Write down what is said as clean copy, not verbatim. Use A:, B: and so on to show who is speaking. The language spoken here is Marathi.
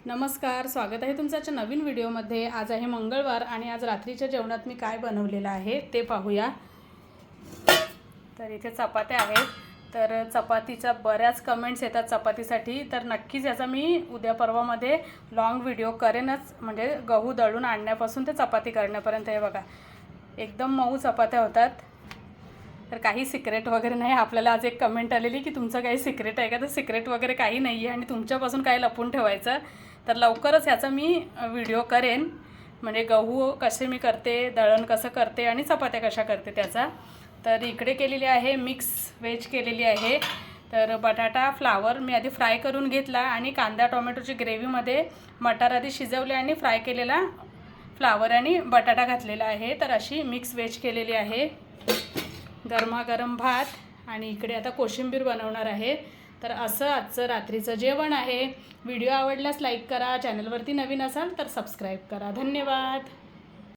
A: नमस्कार, स्वागत आहे तुमचं आजच्या नवीन व्हिडिओमध्ये। आज आहे मंगळवार आणि आज रात्रीच्या जेवणात मी काय बनवलेलं आहे ते पाहूया। तर इथे चपात्या आहेत। तर चपातीचा बऱ्याच कमेंट्स येतात चपातीसाठी, तर नक्कीच याचा मी उद्या परवामध्ये लॉंग व्हिडिओ करेनच। म्हणजे गहू दळून आणण्यापासून ते चपाती करण्यापर्यंत। हे बघा, एकदम मऊ चपात्या होतात। तर काही सिक्रेट वगैरे नाही। आपल्याला आज एक कमेंट आलेली की तुमचं काही सिक्रेट आहे का? तर सिक्रेट वगैरे काही नाही आहे आणि तुमच्यापासून काही लपून ठेवायचं। तर लवकरच याचा मी व्हिडिओ करेन, म्हणजे गहू कसे मी करते, दळण कसं करते आणि चपात्या कशा करते त्याचा। तर इकडे केलेली आहे मिक्स व्हेज केलेली आहे। तर बटाटा फ्लावर मी आधी फ्राय करून घेतला आणि कांदा टोमॅटोची ग्रेव्हीमध्ये मटार आधी शिजवले आणि फ्राय केलेला फ्लावर आणि बटाटा घातलेला आहे। तर अशी मिक्स व्हेज केलेली आहे। गरमागरम भात आणि इकडे आता कोशिंबीर बनवणार आहे। तर असं आजचं रात्रीचं जेवण आहे। व्हिडिओ आवडल्यास लाईक करा, चॅनलवरती नवीन असाल तर सबस्क्राईब करा। धन्यवाद।